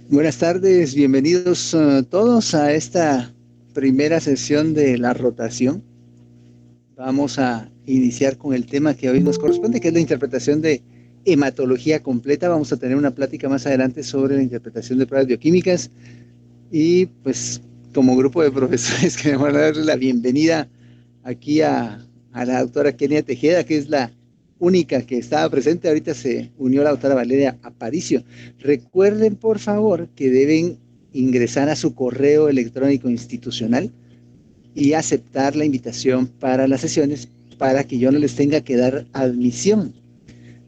Buenas tardes, bienvenidos todos a esta primera sesión de la rotación. Vamos a iniciar con el tema que hoy nos corresponde, que es la interpretación de hematología completa. Vamos a tener una plática más adelante sobre la interpretación de pruebas bioquímicas y pues como grupo de profesores queremos darle la bienvenida aquí a la doctora Kenia Tejeda, que es la única que estaba presente. Ahorita se unió la doctora Valeria Aparicio. Recuerden, por favor, que deben ingresar a su correo electrónico institucional y aceptar la invitación para las sesiones para que yo no les tenga que dar admisión.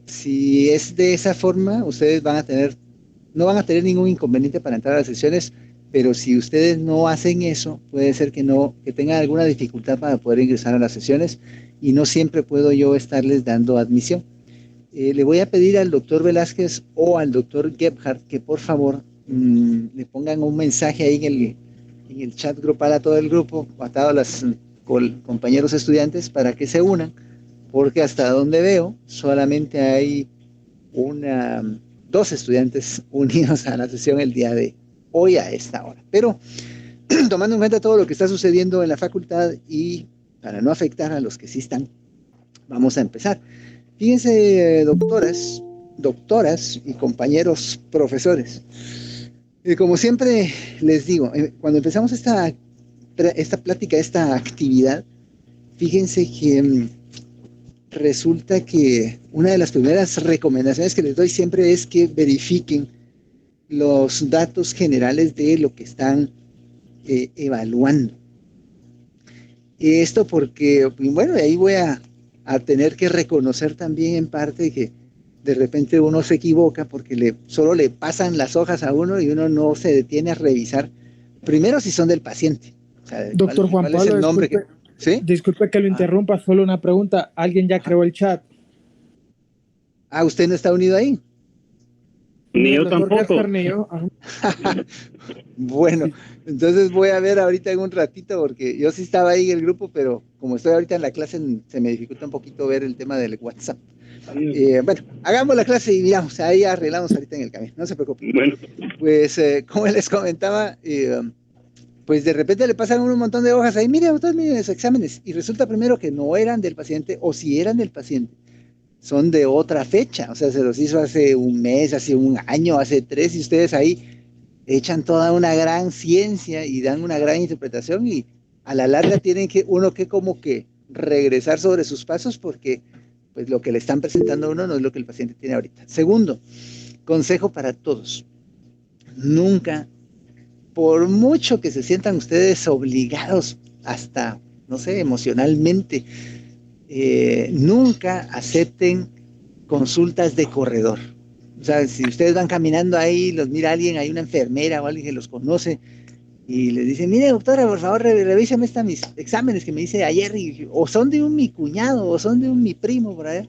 Si es de esa forma, ustedes no van a tener ningún inconveniente para entrar a las sesiones, pero si ustedes no hacen eso, puede ser que tengan alguna dificultad para poder ingresar a las sesiones y no siempre puedo yo estarles dando admisión. Le voy a pedir al doctor Velázquez o al doctor Gebhardt que por favor le pongan un mensaje ahí en el chat grupal a todo el grupo, a todos los compañeros estudiantes para que se unan, porque hasta donde veo solamente hay dos estudiantes unidos a la sesión el día de hoy a esta hora. Pero tomando en cuenta todo lo que está sucediendo en la facultad y para no afectar a los que sí están, vamos a empezar. Fíjense, doctoras y compañeros profesores. Como siempre les digo, cuando empezamos esta plática, esta actividad, fíjense que resulta que una de las primeras recomendaciones que les doy siempre es que verifiquen los datos generales de lo que están evaluando. Esto porque, bueno, ahí voy a tener que reconocer también en parte que de repente uno se equivoca porque solo le pasan las hojas a uno y uno no se detiene a revisar primero si son del paciente. O sea, Doctor Juan Pablo, es el nombre ¿sí? Disculpe que lo interrumpa, solo una pregunta. ¿Alguien ya creó el chat? ¿Usted no está unido ahí? Ni yo tampoco. Bueno, entonces voy a ver ahorita en un ratito, porque yo sí estaba ahí en el grupo, pero como estoy ahorita en la clase, se me dificulta un poquito ver el tema del WhatsApp. Bueno, hagamos la clase y miramos, ahí arreglamos ahorita en el camino, no se preocupen. Bueno. Pues, como les comentaba, pues de repente le pasan un montón de hojas ahí, mire, doctor, miren los exámenes, y resulta primero que no eran del paciente, o si eran del paciente, son de otra fecha, o sea, se los hizo hace un mes, hace un año, hace 3, y ustedes ahí echan toda una gran ciencia y dan una gran interpretación, y a la larga tienen uno que como que regresar sobre sus pasos, porque pues lo que le están presentando a uno no es lo que el paciente tiene ahorita. Segundo, consejo para todos: nunca, por mucho que se sientan ustedes obligados, hasta, no sé, emocionalmente, nunca acepten consultas de corredor. O sea, si ustedes van caminando ahí, los mira alguien, hay una enfermera o alguien que los conoce y les dice, mire doctora, por favor, revísame mis exámenes que me hice ayer, o son de mi cuñado, o son de mi primo, por allá,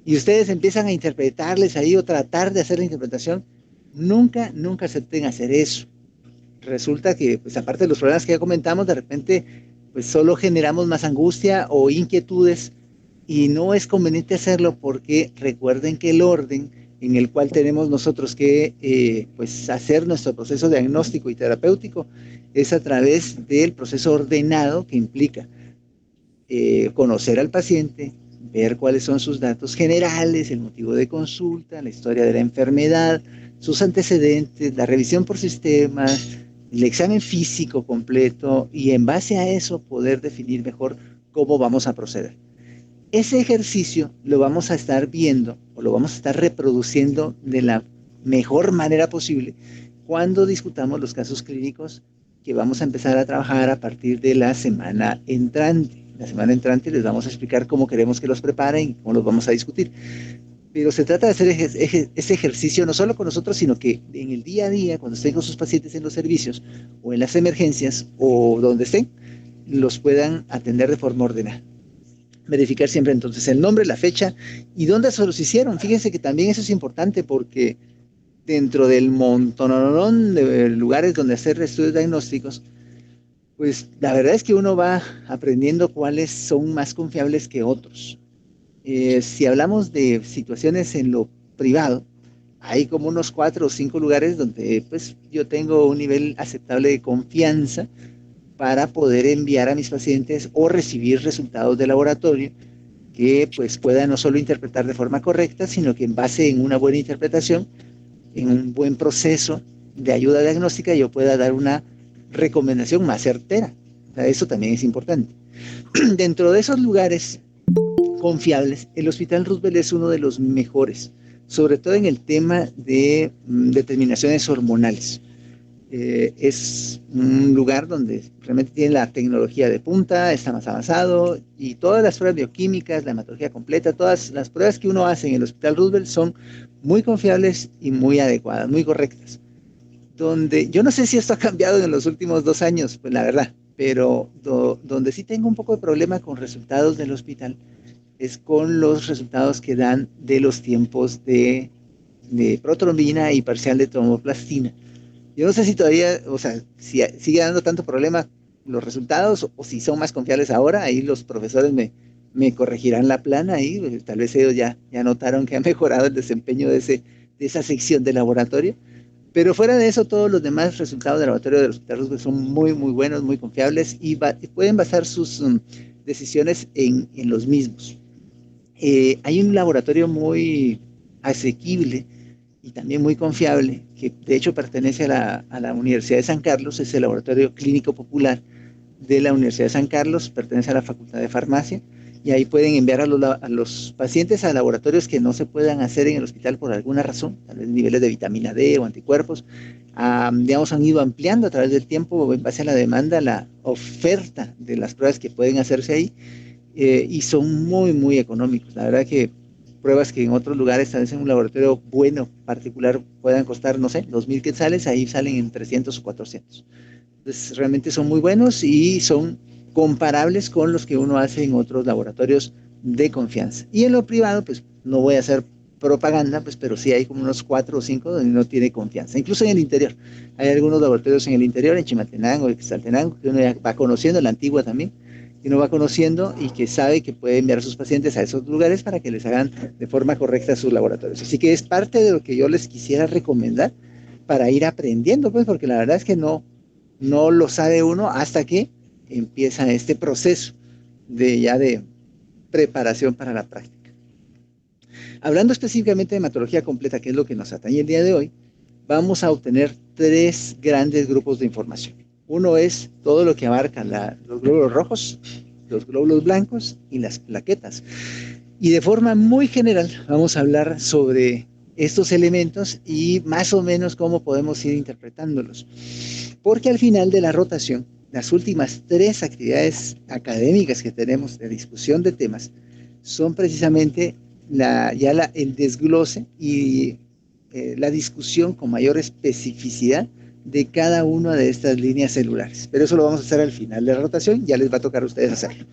y ustedes empiezan a interpretarles ahí o tratar de hacer la interpretación. Nunca acepten hacer eso. Resulta que, pues aparte de los problemas que ya comentamos, de repente, pues solo generamos más angustia o inquietudes, y no es conveniente hacerlo, porque recuerden que el orden en el cual tenemos nosotros que pues hacer nuestro proceso diagnóstico y terapéutico es a través del proceso ordenado, que implica conocer al paciente, ver cuáles son sus datos generales, el motivo de consulta, la historia de la enfermedad, sus antecedentes, la revisión por sistemas, el examen físico completo, y en base a eso poder definir mejor cómo vamos a proceder. Ese ejercicio lo vamos a estar viendo o lo vamos a estar reproduciendo de la mejor manera posible cuando discutamos los casos clínicos que vamos a empezar a trabajar a partir de la semana entrante. La semana entrante les vamos a explicar cómo queremos que los preparen y cómo los vamos a discutir. Pero se trata de hacer ese ejercicio no solo con nosotros, sino que en el día a día, cuando estén con sus pacientes en los servicios o en las emergencias o donde estén, los puedan atender de forma ordenada. Verificar siempre entonces el nombre, la fecha y dónde se los hicieron. Fíjense que también eso es importante, porque dentro del montón de lugares donde hacer estudios diagnósticos, pues la verdad es que uno va aprendiendo cuáles son más confiables que otros. Si hablamos de situaciones en lo privado, hay como unos 4 o 5 lugares donde pues yo tengo un nivel aceptable de confianza para poder enviar a mis pacientes o recibir resultados de laboratorio que pues pueda no solo interpretar de forma correcta, sino que en base en una buena interpretación, en un buen proceso de ayuda diagnóstica, yo pueda dar una recomendación más certera. O sea, eso también es importante. Dentro de esos lugares confiables, el Hospital Roosevelt es uno de los mejores, sobre todo en el tema de determinaciones hormonales. Es un lugar donde realmente tiene la tecnología de punta, está más avanzado y todas las pruebas bioquímicas, la hematología completa, todas las pruebas que uno hace en el Hospital Roosevelt son muy confiables y muy adecuadas, muy correctas. Donde yo no sé si esto ha cambiado en los últimos 2 años, pues la verdad, pero donde sí tengo un poco de problema con resultados del hospital es con los resultados que dan de los tiempos de protrombina y parcial de tromboplastina. Yo no sé si todavía, o sea, si sigue dando tanto problema los resultados o si son más confiables ahora. Ahí los profesores me corregirán la plana ahí. Tal vez ellos ya notaron que ha mejorado el desempeño de esa sección de laboratorio. Pero fuera de eso, todos los demás resultados de laboratorio del Hospital Roosevelt son muy, muy buenos, muy confiables y pueden basar sus decisiones en los mismos. Hay un laboratorio muy asequible y también muy confiable, que de hecho pertenece a la Universidad de San Carlos, es el Laboratorio Clínico Popular de la Universidad de San Carlos, pertenece a la Facultad de Farmacia, y ahí pueden enviar a los pacientes a laboratorios que no se puedan hacer en el hospital por alguna razón, tal vez niveles de vitamina D o anticuerpos. Digamos, han ido ampliando a través del tiempo, en base a la demanda, la oferta de las pruebas que pueden hacerse ahí, y son muy, muy económicos. La verdad que pruebas que en otros lugares, tal vez en un laboratorio bueno, particular, puedan costar, no sé, 2,000 quetzales, ahí salen en 300 o 400. Entonces, realmente son muy buenos y son comparables con los que uno hace en otros laboratorios de confianza. Y en lo privado, pues, no voy a hacer propaganda, pues, pero sí hay como unos 4 o 5 donde no tiene confianza. Incluso en el interior. Hay algunos laboratorios en el interior, en Chimaltenango, en Quetzaltenango, que uno ya va conociendo, la Antigua también, que uno va conociendo y que sabe que puede enviar a sus pacientes a esos lugares para que les hagan de forma correcta sus laboratorios. Así que es parte de lo que yo les quisiera recomendar para ir aprendiendo, pues, porque la verdad es que no lo sabe uno hasta que empieza este proceso de preparación para la práctica. Hablando específicamente de hematología completa, que es lo que nos atañe el día de hoy, vamos a obtener 3 grandes grupos de información. Uno es todo lo que abarca los glóbulos rojos, los glóbulos blancos y las plaquetas. Y de forma muy general vamos a hablar sobre estos elementos y más o menos cómo podemos ir interpretándolos. Porque al final de la rotación, las últimas 3 actividades académicas que tenemos de discusión de temas son precisamente el desglose y la discusión con mayor especificidad de cada una de estas líneas celulares. Pero eso lo vamos a hacer al final de la rotación, ya les va a tocar a ustedes hacerlo.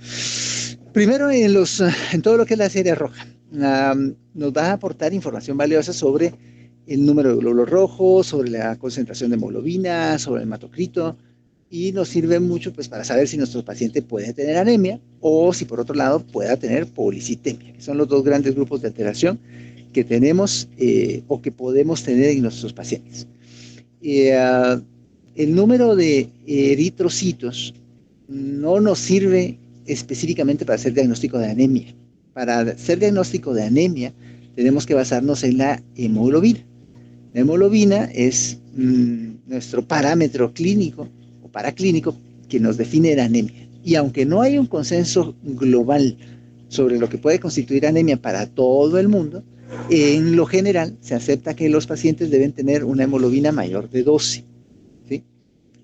Primero, en todo lo que es la serie roja, nos va a aportar información valiosa sobre el número de glóbulos rojos, sobre la concentración de hemoglobina, sobre el hematocrito, y nos sirve mucho pues para saber si nuestro paciente puede tener anemia o si por otro lado pueda tener policitemia, que son los 2 grandes grupos de alteración que tenemos o que podemos tener en nuestros pacientes. El número de eritrocitos no nos sirve específicamente para hacer diagnóstico de anemia. Para hacer diagnóstico de anemia tenemos que basarnos en la hemoglobina. La hemoglobina es nuestro parámetro clínico o paraclínico que nos define la anemia. Y aunque no hay un consenso global sobre lo que puede constituir anemia para todo el mundo, en lo general se acepta que los pacientes deben tener una hemoglobina mayor de 12. ¿Sí?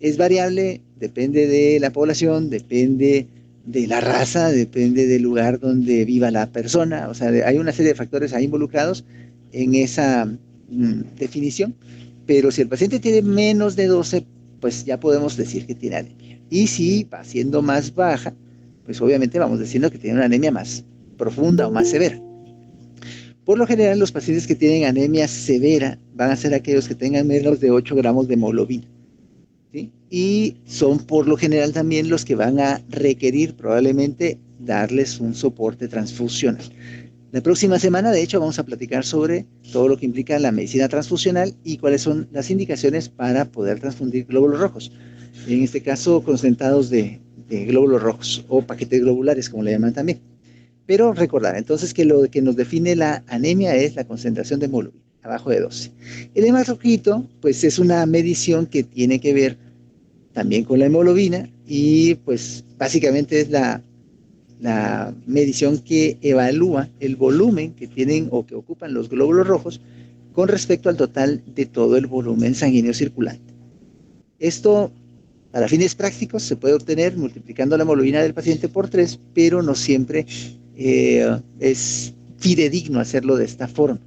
Es variable, depende de la población, depende de la raza, depende del lugar donde viva la persona. O sea, hay una serie de factores ahí involucrados en esa definición, pero si el paciente tiene menos de 12, pues ya podemos decir que tiene anemia. Y si va siendo más baja, pues obviamente vamos diciendo que tiene una anemia más profunda o más severa. Por lo general, los pacientes que tienen anemia severa van a ser aquellos que tengan menos de 8 gramos de hemoglobina, ¿sí? Y son por lo general también los que van a requerir probablemente darles un soporte transfusional. La próxima semana, de hecho, vamos a platicar sobre todo lo que implica la medicina transfusional y cuáles son las indicaciones para poder transfundir glóbulos rojos. En este caso, concentrados de glóbulos rojos o paquetes globulares, como le llaman también. Pero recordar, entonces, que lo que nos define la anemia es la concentración de hemoglobina, abajo de 12. El hematocrito, pues, es una medición que tiene que ver también con la hemoglobina y, pues, básicamente es la medición que evalúa el volumen que tienen o que ocupan los glóbulos rojos con respecto al total de todo el volumen sanguíneo circulante. Esto, para fines prácticos, se puede obtener multiplicando la hemoglobina del paciente por 3, pero no siempre es fidedigno hacerlo de esta forma.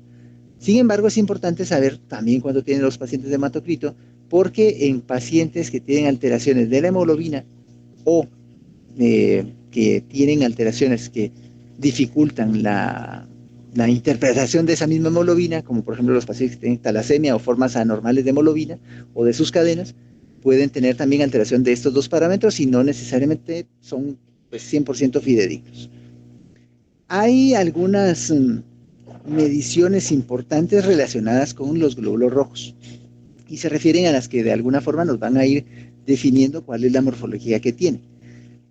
Sin embargo, es importante saber también cuándo tienen los pacientes de hematocrito, porque en pacientes que tienen alteraciones de la hemoglobina o que tienen alteraciones que dificultan la interpretación de esa misma hemoglobina, como por ejemplo los pacientes que tienen talasemia o formas anormales de hemoglobina o de sus cadenas, pueden tener también alteración de estos dos parámetros y no necesariamente son, pues, 100% fidedignos. Hay algunas mediciones importantes relacionadas con los glóbulos rojos y se refieren a las que de alguna forma nos van a ir definiendo cuál es la morfología que tiene.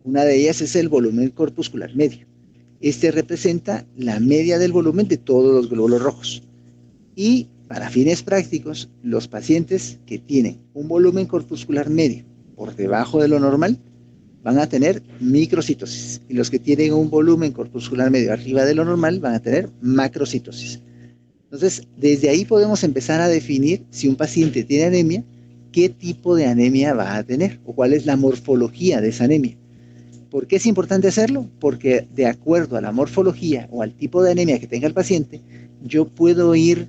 Una de ellas es el volumen corpuscular medio. Este representa la media del volumen de todos los glóbulos rojos. Y para fines prácticos, los pacientes que tienen un volumen corpuscular medio por debajo de lo normal van a tener microcitosis. Y los que tienen un volumen corpuscular medio arriba de lo normal van a tener macrocitosis. Entonces, desde ahí podemos empezar a definir si un paciente tiene anemia, qué tipo de anemia va a tener o cuál es la morfología de esa anemia. ¿Por qué es importante hacerlo? Porque de acuerdo a la morfología o al tipo de anemia que tenga el paciente, yo puedo ir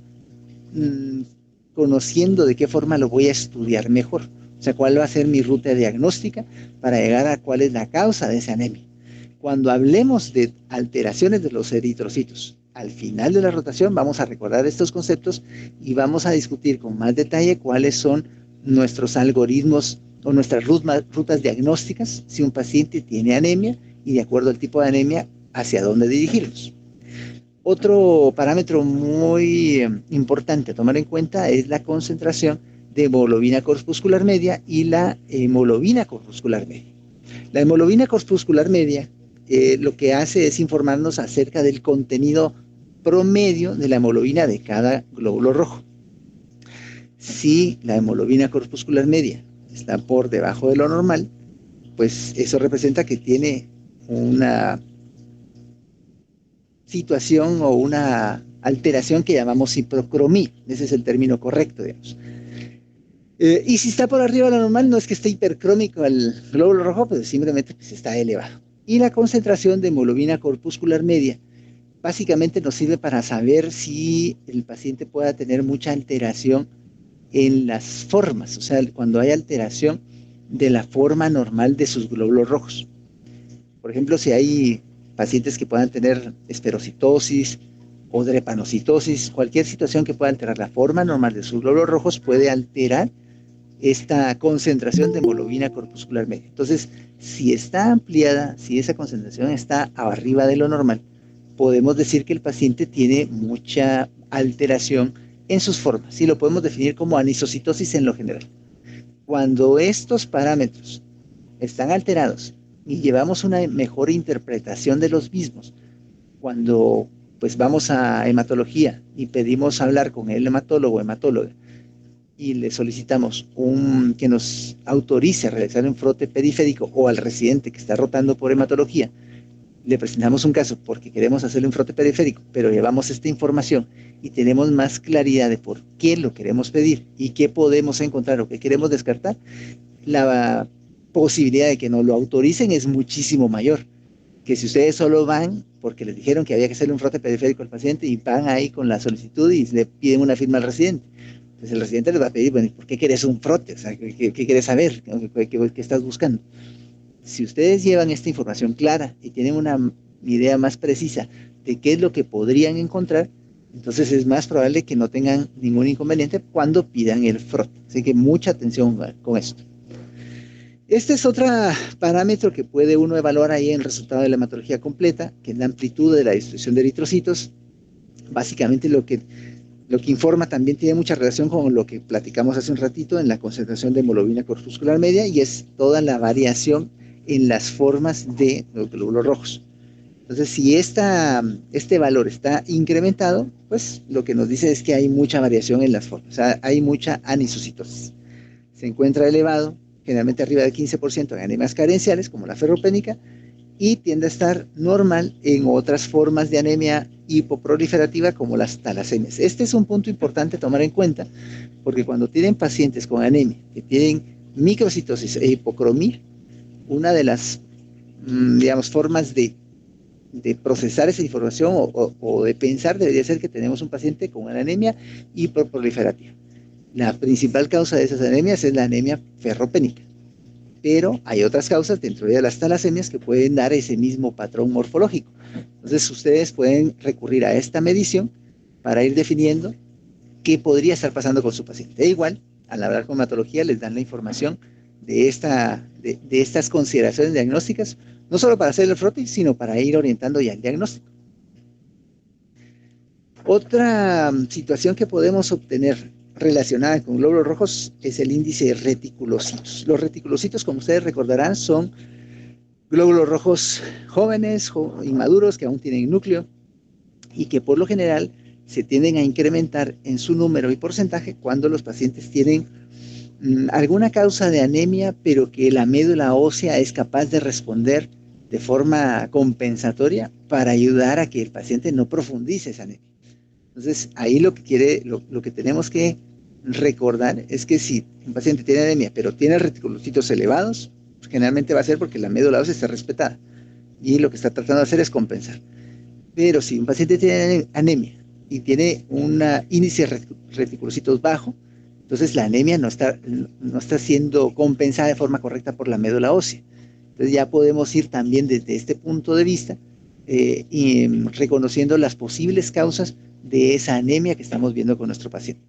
conociendo de qué forma lo voy a estudiar mejor. O sea, cuál va a ser mi ruta diagnóstica para llegar a cuál es la causa de esa anemia. Cuando hablemos de alteraciones de los eritrocitos, al final de la rotación vamos a recordar estos conceptos y vamos a discutir con más detalle cuáles son nuestros algoritmos o nuestras rutas diagnósticas si un paciente tiene anemia y de acuerdo al tipo de anemia hacia dónde dirigirnos. Otro parámetro muy importante a tomar en cuenta es la concentración de hemoglobina corpuscular media y la hemoglobina corpuscular media. La hemoglobina corpuscular media lo que hace es informarnos acerca del contenido promedio de la hemoglobina de cada glóbulo rojo. Si la hemoglobina corpuscular media está por debajo de lo normal, pues eso representa que tiene una situación o una alteración que llamamos hipercromía. Ese es el término correcto, digamos. Y si está por arriba de lo normal, no es que esté hipercrómico el glóbulo rojo, pues simplemente pues, está elevado. Y la concentración de hemoglobina corpuscular media básicamente nos sirve para saber si el paciente pueda tener mucha alteración en las formas, o sea, cuando hay alteración de la forma normal de sus glóbulos rojos. Por ejemplo, si hay pacientes que puedan tener esferocitosis o drepanocitosis, cualquier situación que pueda alterar la forma normal de sus glóbulos rojos puede alterar esta concentración de hemoglobina corpuscular media. Entonces, si está ampliada, si esa concentración está arriba de lo normal, podemos decir que el paciente tiene mucha alteración en sus formas y lo podemos definir como anisocitosis en lo general. Cuando estos parámetros están alterados y llevamos una mejor interpretación de los mismos, cuando pues vamos a hematología y pedimos hablar con el hematólogo o hematóloga y le solicitamos que nos autorice a realizar un frote periférico o al residente que está rotando por hematología, le presentamos un caso porque queremos hacerle un frote periférico, pero llevamos esta información y tenemos más claridad de por qué lo queremos pedir y qué podemos encontrar o qué queremos descartar, la posibilidad de que nos lo autoricen es muchísimo mayor que si ustedes solo van porque les dijeron que había que hacerle un frote periférico al paciente y van ahí con la solicitud y le piden una firma al residente. Pues el residente les va a pedir, bueno, ¿por qué quieres un frote? O sea, ¿qué quieres saber? ¿Qué estás buscando? Si ustedes llevan esta información clara y tienen una idea más precisa de qué es lo que podrían encontrar, entonces es más probable que no tengan ningún inconveniente cuando pidan el frote. Así que mucha atención con esto. Este es otro parámetro que puede uno evaluar ahí en el resultado de la hematología completa, que es la amplitud de la distribución de eritrocitos. Básicamente lo que informa también tiene mucha relación con lo que platicamos hace un ratito en la concentración de hemoglobina corpuscular media, y es toda la variación en las formas de los glóbulos rojos. Entonces, si este valor está incrementado, pues lo que nos dice es que hay mucha variación en las formas, o sea, hay mucha anisocitosis. Se encuentra elevado, generalmente arriba del 15% en anemias carenciales, como la ferropénica, y tiende a estar normal en otras formas de anemia hipoproliferativa, como las talasemias. Este es un punto importante a tomar en cuenta, porque cuando tienen pacientes con anemia que tienen microcitosis e hipocromía, una de las, digamos, formas de procesar esa información o de pensar debería ser que tenemos un paciente con una anemia hiperproliferativa. La principal causa de esas anemias es la anemia ferropénica, pero hay otras causas dentro de las talasemias que pueden dar ese mismo patrón morfológico. Entonces ustedes pueden recurrir a esta medición para ir definiendo qué podría estar pasando con su paciente. E igual, al hablar con hematología les dan la información de estas consideraciones diagnósticas, no solo para hacer el frotis, sino para ir orientando ya el diagnóstico. Otra situación que podemos obtener relacionada con glóbulos rojos es el índice de reticulocitos. Los reticulocitos, como ustedes recordarán, son glóbulos rojos jóvenes, inmaduros, que aún tienen núcleo, y que por lo general se tienden a incrementar en su número y porcentaje cuando los pacientes tienen alguna causa de anemia, pero que la médula ósea es capaz de responder de forma compensatoria para ayudar a que el paciente no profundice esa anemia. Entonces, ahí lo que tenemos que recordar es que si un paciente tiene anemia, pero tiene reticulocitos elevados, pues generalmente va a ser porque la médula ósea está respetada, y lo que está tratando de hacer es compensar. Pero si un paciente tiene anemia y tiene un índice de reticulocitos bajo, entonces la anemia no está siendo compensada de forma correcta por la médula ósea. Entonces ya podemos ir también desde este punto de vista y reconociendo las posibles causas de esa anemia que estamos viendo con nuestro paciente.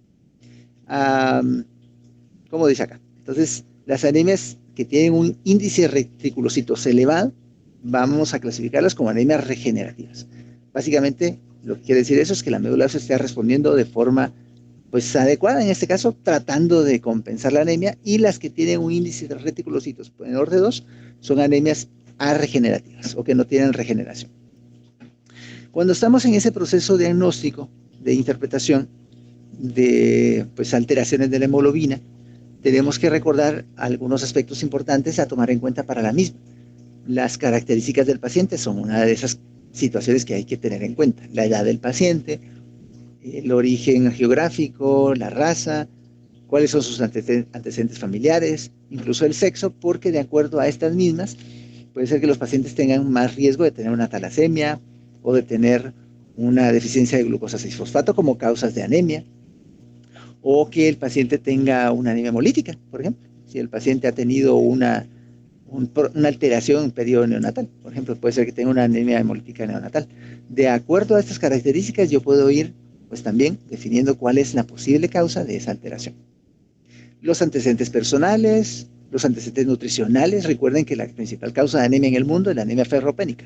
¿Cómo dice acá? Entonces, las anemias que tienen un índice de reticulocitos elevado, vamos a clasificarlas como anemias regenerativas. Básicamente, lo que quiere decir eso es que la médula ósea está respondiendo de forma pues adecuada, en este caso, tratando de compensar la anemia, y las que tienen un índice de reticulocitos menor de 2 son anemias arregenerativas o que no tienen regeneración. Cuando estamos en ese proceso diagnóstico de interpretación de pues, alteraciones de la hemoglobina, tenemos que recordar algunos aspectos importantes a tomar en cuenta para la misma. Las características del paciente son una de esas situaciones que hay que tener en cuenta. La edad del paciente, el origen geográfico, la raza, cuáles son sus antecedentes familiares, incluso el sexo, porque de acuerdo a estas mismas, puede ser que los pacientes tengan más riesgo de tener una talasemia o de tener una deficiencia de glucosa 6-fosfato como causas de anemia, o que el paciente tenga una anemia hemolítica, por ejemplo. Si el paciente ha tenido una alteración en el periodo neonatal, por ejemplo, puede ser que tenga una anemia hemolítica neonatal. De acuerdo a estas características, yo puedo ir pues también definiendo cuál es la posible causa de esa alteración. Los antecedentes personales, los antecedentes nutricionales. Recuerden que la principal causa de anemia en el mundo es la anemia ferropénica.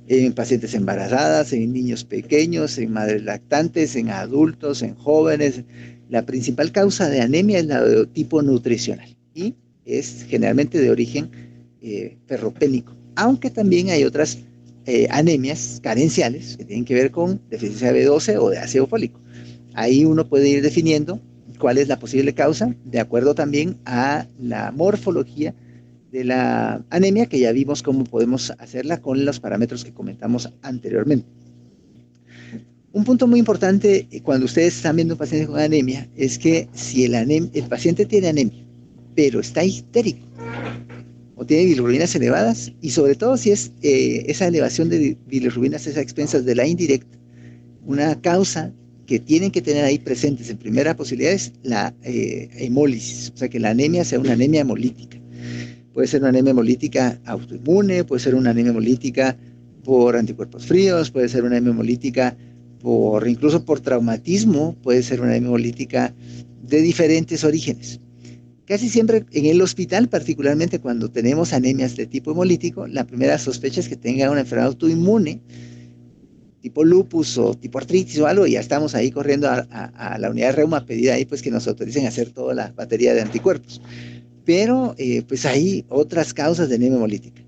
En pacientes embarazadas, en niños pequeños, en madres lactantes, en adultos, en jóvenes. La principal causa de anemia es la de tipo nutricional y es generalmente de origen ferropénico, aunque también hay otras anemias carenciales que tienen que ver con deficiencia de B12 o de ácido fólico. Ahí uno puede ir definiendo cuál es la posible causa, de acuerdo también a la morfología de la anemia, que ya vimos cómo podemos hacerla con los parámetros que comentamos anteriormente. Un punto muy importante cuando ustedes están viendo un paciente con anemia es que si el paciente tiene anemia, pero está histérico o tiene bilirrubinas elevadas, y sobre todo si es esa elevación de bilirrubinas es a expensas de la indirecta, una causa que tienen que tener ahí presentes en primera posibilidad es la hemólisis, o sea que la anemia sea una anemia hemolítica. Puede ser una anemia hemolítica autoinmune, puede ser una anemia hemolítica por anticuerpos fríos, puede ser una anemia hemolítica incluso por traumatismo, puede ser una anemia hemolítica de diferentes orígenes. Casi siempre en el hospital, particularmente cuando tenemos anemias de tipo hemolítico, la primera sospecha es que tenga una enfermedad autoinmune, tipo lupus o tipo artritis o algo, y ya estamos ahí corriendo a la unidad de reuma a pedir ahí pues que nos autoricen a hacer toda la batería de anticuerpos. Pero pues hay otras causas de anemia hemolítica.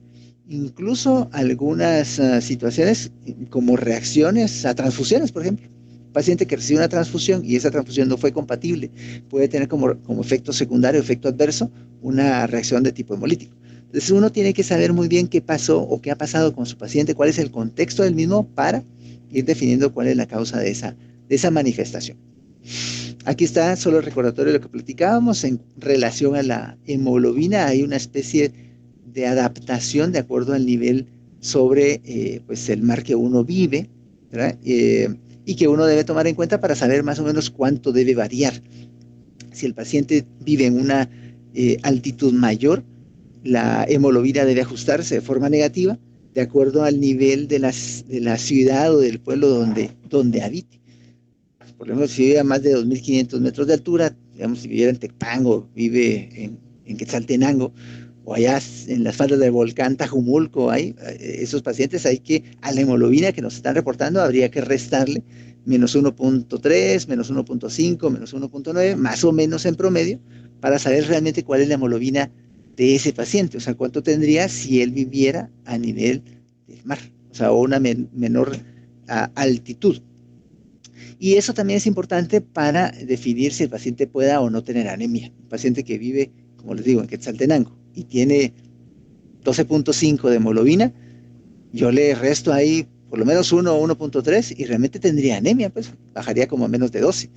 Incluso algunas situaciones como reacciones a transfusiones, por ejemplo. Paciente que recibe una transfusión y esa transfusión no fue compatible, puede tener como efecto secundario, efecto adverso, una reacción de tipo hemolítico. Entonces uno tiene que saber muy bien qué pasó o qué ha pasado con su paciente, cuál es el contexto del mismo para ir definiendo cuál es la causa de esa manifestación. Aquí está solo el recordatorio de lo que platicábamos en relación a la hemoglobina. Hay una especie de adaptación de acuerdo al nivel sobre pues el mar que uno vive, ¿verdad? Y que uno debe tomar en cuenta para saber más o menos cuánto debe variar. Si el paciente vive en una altitud mayor, la hemoglobina debe ajustarse de forma negativa de acuerdo al nivel de la ciudad o del pueblo donde habite. Por ejemplo, si vive a más de 2.500 metros de altura, digamos, si viviera en Tecpango, vive en Quetzaltenango, o allá en las faldas del volcán Tajumulco, esos pacientes hay que, a la hemoglobina que nos están reportando, habría que restarle menos 1.3, menos 1.5, menos 1.9, más o menos en promedio, para saber realmente cuál es la hemoglobina de ese paciente, o sea, cuánto tendría si él viviera a nivel del mar, o sea, o una menor altitud. Y eso también es importante para definir si el paciente pueda o no tener anemia. Un paciente que vive, como les digo, en Quetzaltenango y tiene 12.5 de hemoglobina, yo le resto ahí por lo menos 1 o 1.3 y realmente tendría anemia, pues bajaría como a menos de 12.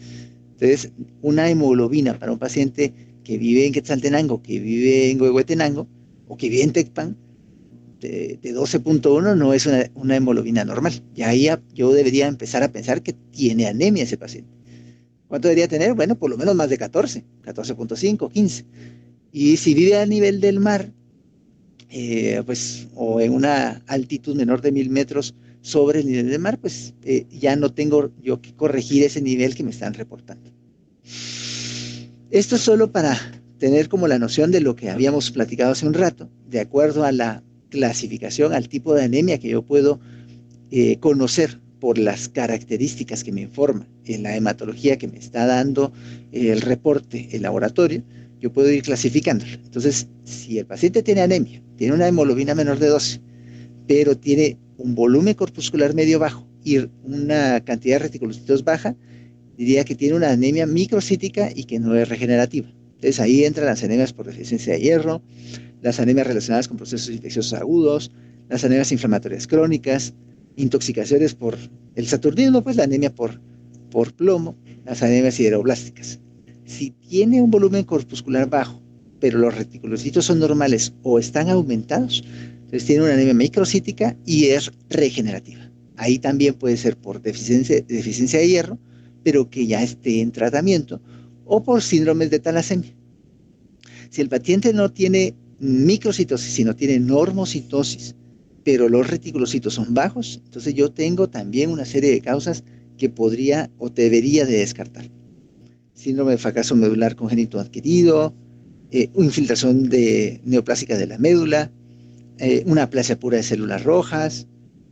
Entonces, una hemoglobina para un paciente que vive en Quetzaltenango, que vive en Huehuetenango o que vive en Tecpan, de 12.1 no es una hemoglobina normal. Y ahí yo debería empezar a pensar que tiene anemia ese paciente. ¿Cuánto debería tener? Bueno, por lo menos más de 14, 14.5, 15. Y si vive a nivel del mar, pues, o en una altitud menor de 1.000 metros sobre el nivel del mar, pues ya no tengo yo que corregir ese nivel que me están reportando. Esto es solo para tener como la noción de lo que habíamos platicado hace un rato, de acuerdo a la clasificación, al tipo de anemia que yo puedo conocer por las características que me informa en la hematología que me está dando el reporte, el laboratorio, yo puedo ir clasificándolo. Entonces, si el paciente tiene anemia, tiene una hemoglobina menor de 12, pero tiene un volumen corpuscular medio bajo y una cantidad de reticulocitos baja, diría que tiene una anemia microcítica y que no es regenerativa. Entonces ahí entran las anemias por deficiencia de hierro, las anemias relacionadas con procesos infecciosos agudos, las anemias inflamatorias crónicas, intoxicaciones por el saturnismo, pues la anemia por plomo, las anemias sideroblásticas. Si tiene un volumen corpuscular bajo, pero los reticulocitos son normales o están aumentados, entonces tiene una anemia microcítica y es regenerativa. Ahí también puede ser por deficiencia de hierro, pero que ya esté en tratamiento, o por síndromes de talasemia. Si el paciente no tiene microcitosis, sino tiene normocitosis, pero los reticulocitos son bajos, entonces yo tengo también una serie de causas que podría o debería de descartar. Síndrome de fracaso medular congénito adquirido, infiltración neoplásica de la médula, una aplasia pura de células rojas,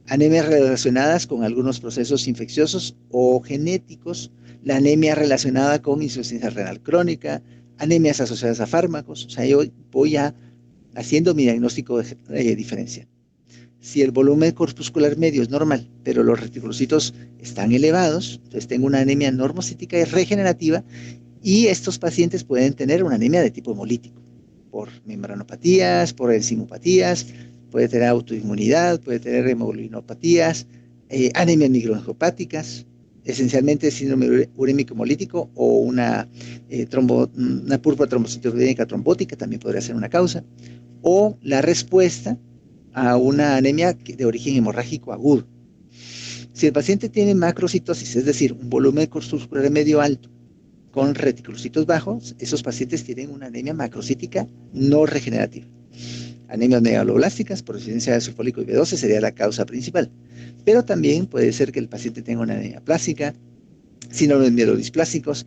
anemias relacionadas con algunos procesos infecciosos o genéticos, la anemia relacionada con insuficiencia renal crónica, anemias asociadas a fármacos. O sea, yo voy haciendo mi diagnóstico diferencial. Si el volumen corpuscular medio es normal, pero los reticulocitos están elevados, entonces tengo una anemia normocítica y regenerativa, y estos pacientes pueden tener una anemia de tipo hemolítico, por membranopatías, por enzimopatías, puede tener autoinmunidad, puede tener hemoglobinopatías, anemias microangiopáticas, esencialmente síndrome urémico hemolítico o una púrpura trombocitopénica trombótica también podría ser una causa, o la respuesta a una anemia de origen hemorrágico agudo. Si el paciente tiene macrocitosis, es decir, un volumen corpuscular medio alto con reticulocitos bajos, esos pacientes tienen una anemia macrocítica no regenerativa. Anemias megaloblásticas por deficiencia de ácido fólico y B12 sería la causa principal, pero también puede ser que el paciente tenga una anemia plástica, síndromes mielodisplásicos,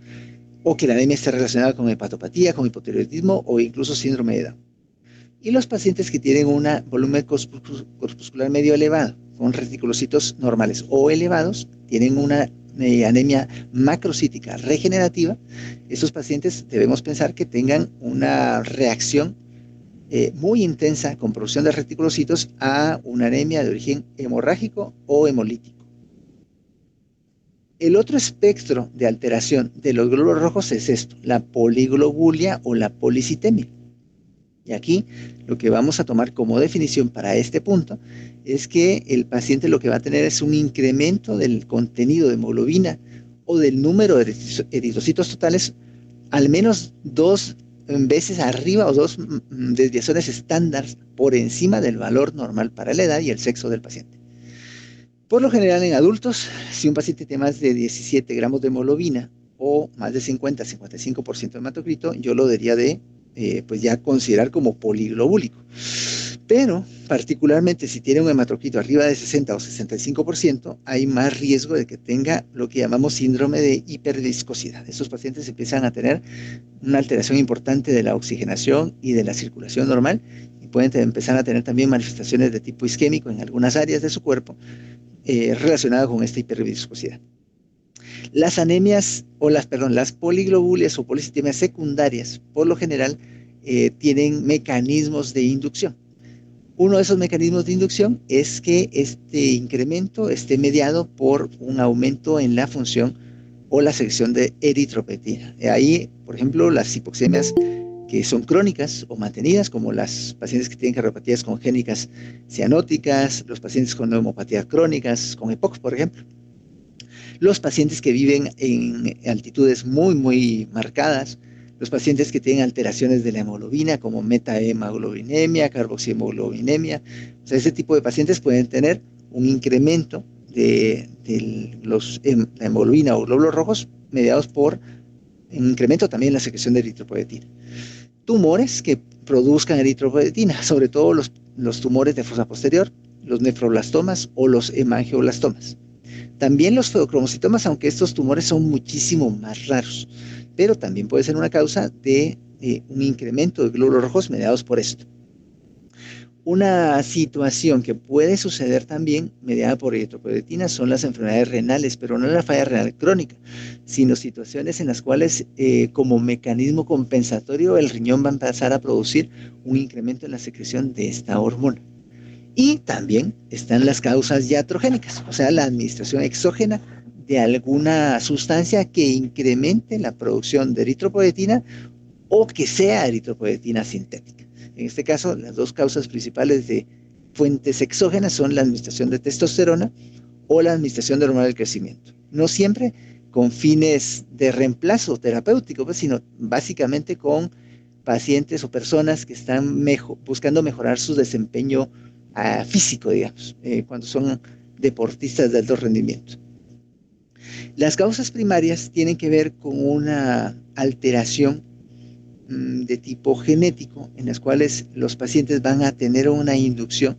o que la anemia esté relacionada con hepatopatía, con hipotiroidismo o incluso síndrome de Down. Y los pacientes que tienen un volumen corpuscular medio elevado, con reticulocitos normales o elevados, tienen una anemia macrocítica regenerativa. Estos pacientes debemos pensar que tengan una reacción muy intensa con producción de reticulocitos a una anemia de origen hemorrágico o hemolítico. El otro espectro de alteración de los glóbulos rojos es esto, la poliglobulia o la policitemia. Y aquí lo que vamos a tomar como definición para este punto es que el paciente lo que va a tener es un incremento del contenido de hemoglobina o del número de eritrocitos totales al menos 2 veces arriba o 2 desviaciones estándar por encima del valor normal para la edad y el sexo del paciente. Por lo general en adultos, si un paciente tiene más de 17 gramos de hemoglobina o más de 50-55% de hematocrito, yo lo debería de pues ya considerar como poliglobúlico. Pero particularmente si tiene un hematocrito arriba de 60 o 65%, hay más riesgo de que tenga lo que llamamos síndrome de hiperviscosidad. Estos pacientes empiezan a tener una alteración importante de la oxigenación y de la circulación normal y pueden empezar a tener también manifestaciones de tipo isquémico en algunas áreas de su cuerpo relacionadas con esta hiperviscosidad. Las anemias las poliglobulias o policitemias secundarias, por lo general, tienen mecanismos de inducción. Uno de esos mecanismos de inducción es que este incremento esté mediado por un aumento en la función o la secreción de eritropoyetina. Ahí, por ejemplo, las hipoxemias que son crónicas o mantenidas, como las pacientes que tienen cardiopatías congénitas cianóticas, los pacientes con neumopatías crónicas, con EPOC, por ejemplo. Los pacientes que viven en altitudes muy, muy marcadas, los pacientes que tienen alteraciones de la hemoglobina, como metahemoglobinemia, carboxihemoglobinemia. O sea, ese tipo de pacientes pueden tener un incremento de la hemoglobina o glóbulos rojos mediados por un incremento también en la secreción de eritropoyetina. Tumores que produzcan eritropoyetina, sobre todo los tumores de fosa posterior, los nefroblastomas o los hemangioblastomas. También los feocromocitomas, aunque estos tumores son muchísimo más raros, pero también puede ser una causa de un incremento de glóbulos rojos mediados por esto. Una situación que puede suceder también mediada por eritropoyetina son las enfermedades renales, pero no la falla renal crónica, sino situaciones en las cuales como mecanismo compensatorio el riñón va a empezar a producir un incremento en la secreción de esta hormona. Y también están las causas iatrogénicas, o sea, la administración exógena de alguna sustancia que incremente la producción de eritropoyetina o que sea eritropoyetina sintética. En este caso, las dos causas principales de fuentes exógenas son la administración de testosterona o la administración de hormona del crecimiento. No siempre con fines de reemplazo terapéutico, pues, sino básicamente con pacientes o personas que están buscando mejorar su desempeño físico, digamos, cuando son deportistas de alto rendimiento. Las causas primarias tienen que ver con una alteración de tipo genético, en las cuales los pacientes van a tener una inducción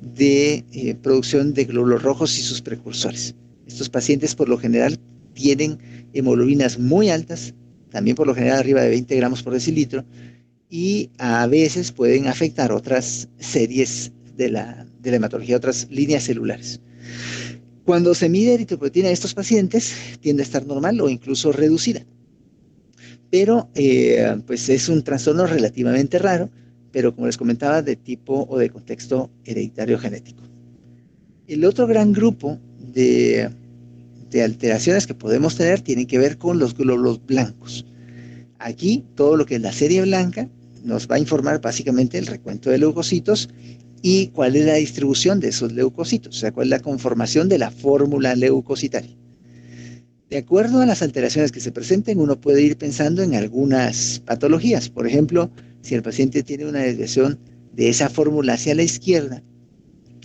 de producción de glóbulos rojos y sus precursores. Estos pacientes por lo general tienen hemoglobinas muy altas, también por lo general arriba de 20 gramos por decilitro, y a veces pueden afectar otras series de la hematología, otras líneas celulares. Cuando se mide eritropoyetina en estos pacientes, tiende a estar normal o incluso reducida. Pero pues es un trastorno relativamente raro, pero como les comentaba, de tipo o de contexto hereditario genético. El otro gran grupo de alteraciones que podemos tener tienen que ver con los glóbulos blancos. Aquí todo lo que es la serie blanca nos va a informar básicamente el recuento de leucocitos y cuál es la distribución de esos leucocitos, o sea, cuál es la conformación de la fórmula leucocitaria. De acuerdo a las alteraciones que se presenten, uno puede ir pensando en algunas patologías. Por ejemplo, si el paciente tiene una desviación de esa fórmula hacia la izquierda,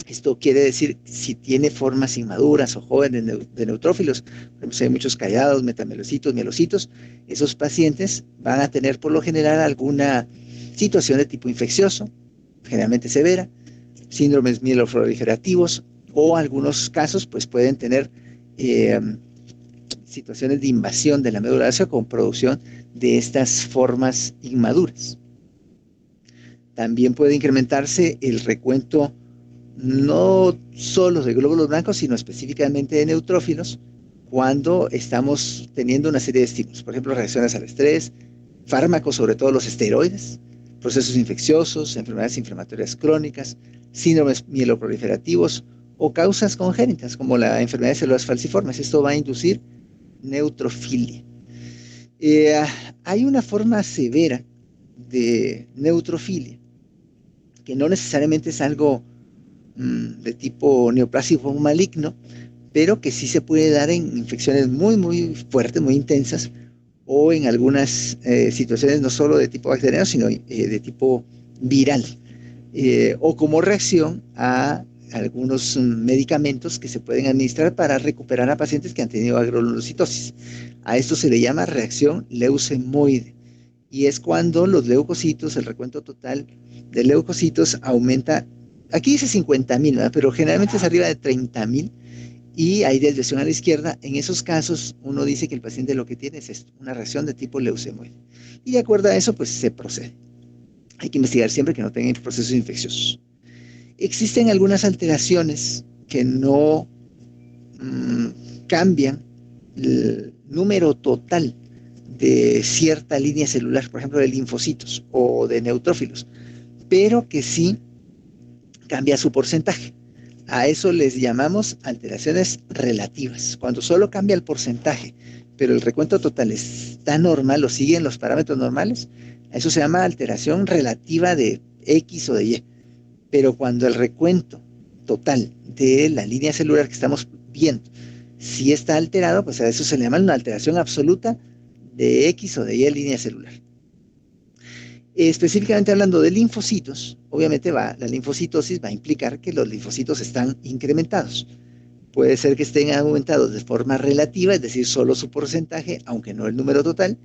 esto quiere decir si tiene formas inmaduras o jóvenes de neutrófilos, por ejemplo, si hay muchos callados, metamelocitos, mielocitos, esos pacientes van a tener por lo general alguna situación de tipo infeccioso, generalmente severa, síndromes mieloproliferativos, o algunos casos pues pueden tener situaciones de invasión de la médula ósea con producción de estas formas inmaduras. También puede incrementarse el recuento no solo de glóbulos blancos, sino específicamente de neutrófilos, cuando estamos teniendo una serie de estímulos, por ejemplo, reacciones al estrés, fármacos, sobre todo los esteroides, procesos infecciosos, enfermedades inflamatorias crónicas, síndromes mieloproliferativos o causas congénitas como la enfermedad de células falciformes. Esto va a inducir neutrofilia. Hay una forma severa de neutrofilia, que no necesariamente es algo de tipo neoplásico maligno, pero que sí se puede dar en infecciones muy, muy fuertes, muy intensas, o en algunas situaciones no solo de tipo bacteriano, sino de tipo viral, o como reacción a algunos medicamentos que se pueden administrar para recuperar a pacientes que han tenido agranulocitosis. A esto se le llama reacción leucemoide, y es cuando los leucocitos, el recuento total de leucocitos aumenta, aquí dice 50,000, pero generalmente es arriba de 30,000, y hay desviación a la izquierda. En esos casos uno dice que el paciente lo que tiene es esto, una reacción de tipo leucemoide, y de acuerdo a eso pues se procede. Hay que investigar siempre que no tengan procesos infecciosos. Existen algunas alteraciones que no cambian el número total de cierta línea celular, por ejemplo de linfocitos o de neutrófilos, pero que sí cambia su porcentaje. A eso les llamamos alteraciones relativas. Cuando solo cambia el porcentaje, pero el recuento total está normal o siguen los parámetros normales, a eso se llama alteración relativa de X o de Y. Pero cuando el recuento total de la línea celular que estamos viendo si está alterado, pues a eso se le llama una alteración absoluta de X o de Y línea celular. Específicamente hablando de linfocitos, obviamente la linfocitosis va a implicar que los linfocitos están incrementados. Puede ser que estén aumentados de forma relativa, es decir, solo su porcentaje, aunque no el número total,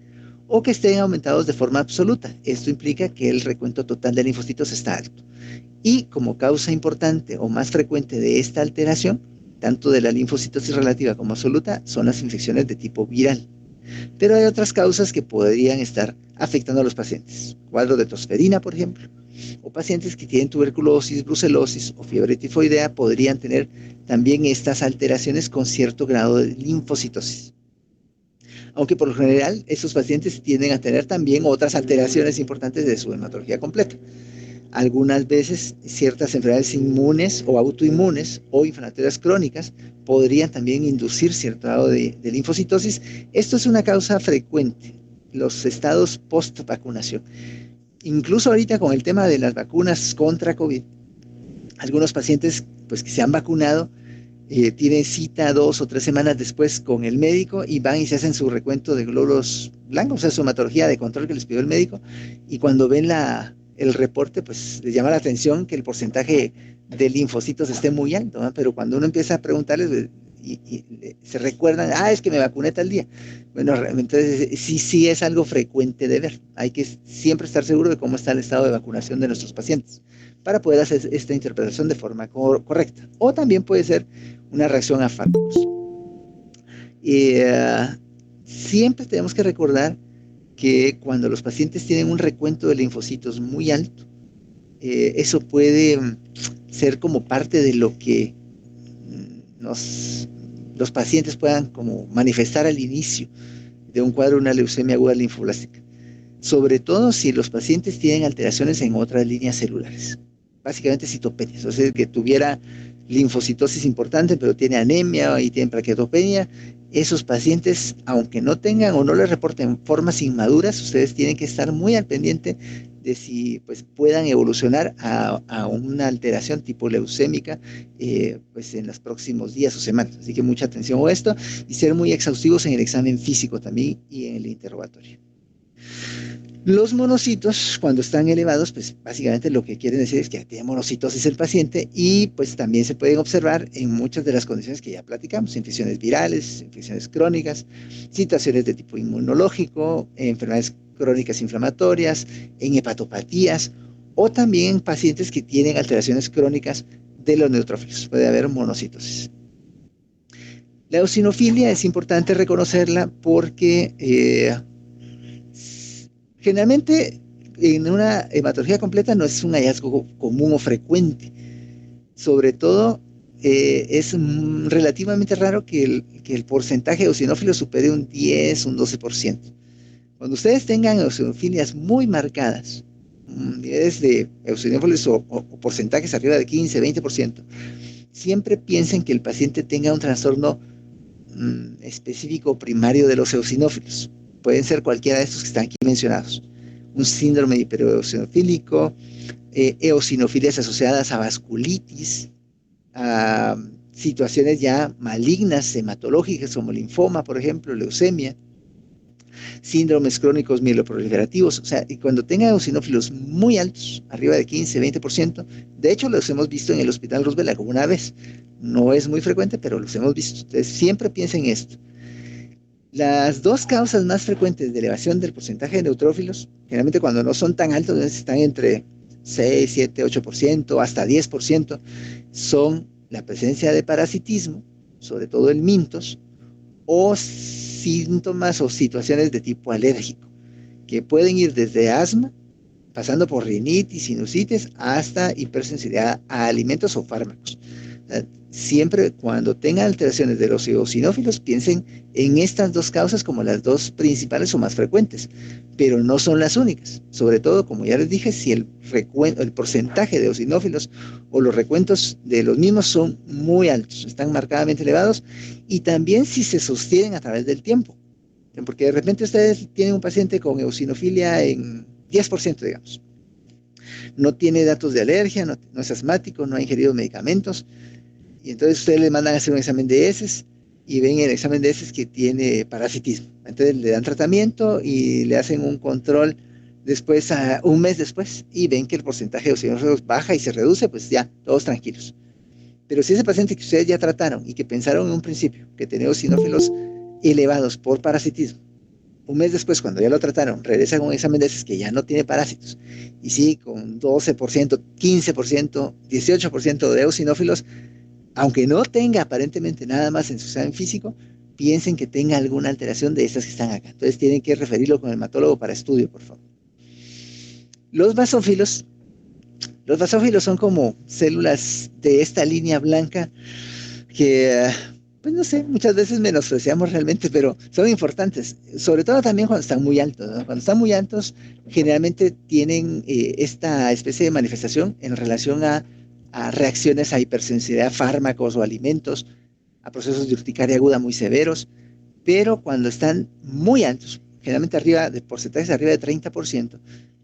o que estén aumentados de forma absoluta. Esto implica que el recuento total de linfocitos está alto. Y como causa importante o más frecuente de esta alteración, tanto de la linfocitosis relativa como absoluta, son las infecciones de tipo viral. Pero hay otras causas que podrían estar afectando a los pacientes. Cuadros de tosferina, por ejemplo, o pacientes que tienen tuberculosis, brucelosis o fiebre tifoidea podrían tener también estas alteraciones con cierto grado de linfocitosis. Aunque por lo general estos pacientes tienden a tener también otras alteraciones importantes de su hematología completa. Algunas veces ciertas enfermedades inmunes o autoinmunes o inflamatorias crónicas podrían también inducir cierto grado de linfocitosis. Esto es una causa frecuente, los estados post-vacunación. Incluso ahorita con el tema de las vacunas contra COVID, algunos pacientes pues, que se han vacunado tienen cita 2 o 3 semanas después con el médico y van y se hacen su recuento de glóbulos blancos, o sea, su hematología de control que les pidió el médico, y cuando ven el reporte, pues les llama la atención que el porcentaje de linfocitos esté muy alto, ¿no? Pero cuando uno empieza a preguntarles y se recuerdan, es que me vacuné tal día. Bueno, entonces sí es algo frecuente de ver. Hay que siempre estar seguro de cómo está el estado de vacunación de nuestros pacientes para poder hacer esta interpretación de forma correcta. O también puede ser una reacción a fármacos. Siempre tenemos que recordar que cuando los pacientes tienen un recuento de linfocitos muy alto, eso puede ser como parte de lo que los pacientes puedan como manifestar al inicio de un cuadro de una leucemia aguda linfoblástica, sobre todo si los pacientes tienen alteraciones en otras líneas celulares, básicamente citopenias, o sea, que tuviera linfocitosis importante, pero tiene anemia y tiene plaquetopenia. Esos pacientes, aunque no tengan o no les reporten formas inmaduras, ustedes tienen que estar muy al pendiente de si pues, puedan evolucionar a una alteración tipo leucémica pues, en los próximos días o semanas. Así que mucha atención a esto y ser muy exhaustivos en el examen físico también y en el interrogatorio. Los monocitos, cuando están elevados, pues básicamente lo que quieren decir es que tiene monocitosis el paciente y pues también se pueden observar en muchas de las condiciones que ya platicamos, infecciones virales, infecciones crónicas, situaciones de tipo inmunológico, enfermedades crónicas inflamatorias, en hepatopatías o también en pacientes que tienen alteraciones crónicas de los neutrófilos. Puede haber monocitosis. La eosinofilia es importante reconocerla porque generalmente en una hematología completa no es un hallazgo común o frecuente. Sobre todo, es relativamente raro que el porcentaje de eosinófilos supere un 10, un 12%. Cuando ustedes tengan eosinofilias muy marcadas, niveles de eosinófilos o porcentajes arriba de 15, 20%, siempre piensen que el paciente tenga un trastorno específico primario de los eosinófilos. Pueden ser cualquiera de estos que están aquí mencionados. Un síndrome hipereosinofílico, eosinofilias asociadas a vasculitis, a situaciones ya malignas, hematológicas, como linfoma, por ejemplo, leucemia, síndromes crónicos mieloproliferativos. O sea, y cuando tengan eosinófilos muy altos, arriba de 15, 20%, de hecho los hemos visto en el Hospital Roosevelt alguna vez. No es muy frecuente, pero los hemos visto. Entonces, siempre piensen esto. Las dos causas más frecuentes de elevación del porcentaje de neutrófilos, generalmente cuando no son tan altos, están entre 6, 7, 8%, hasta 10%, son la presencia de parasitismo, sobre todo el mintos, o síntomas o situaciones de tipo alérgico, que pueden ir desde asma, pasando por rinitis, sinusitis, hasta hipersensibilidad a alimentos o fármacos. Siempre cuando tengan alteraciones de los eosinófilos, piensen en estas dos causas como las dos principales o más frecuentes, pero no son las únicas. Sobre todo, como ya les dije, si el porcentaje de eosinófilos o los recuentos de los mismos son muy altos, están marcadamente elevados, y también si se sostienen a través del tiempo. Porque de repente ustedes tienen un paciente con eosinofilia en 10%, digamos. No tiene datos de alergia, no es asmático, no ha ingerido medicamentos, y entonces ustedes le mandan a hacer un examen de heces y ven en el examen de heces que tiene parasitismo. Entonces le dan tratamiento y le hacen un control después, un mes después, y ven que el porcentaje de eosinófilos baja y se reduce, pues ya, todos tranquilos. Pero si ese paciente que ustedes ya trataron y que pensaron en un principio que tenía eosinófilos elevados por parasitismo, un mes después, cuando ya lo trataron, regresa con un examen de heces que ya no tiene parásitos, y sí, con 12%, 15%, 18% de eosinófilos, aunque no tenga aparentemente nada más en su examen físico, piensen que tenga alguna alteración de estas que están acá. Entonces tienen que referirlo con el hematólogo para estudio, por favor. Los basófilos son como células de esta línea blanca que, pues no sé, muchas veces menospreciamos realmente, pero son importantes, sobre todo también cuando están muy altos, ¿no? Cuando están muy altos, generalmente tienen esta especie de manifestación en relación a reacciones a hipersensibilidad a fármacos o alimentos, a procesos de urticaria aguda muy severos, pero cuando están muy altos, generalmente arriba de porcentajes arriba de 30%,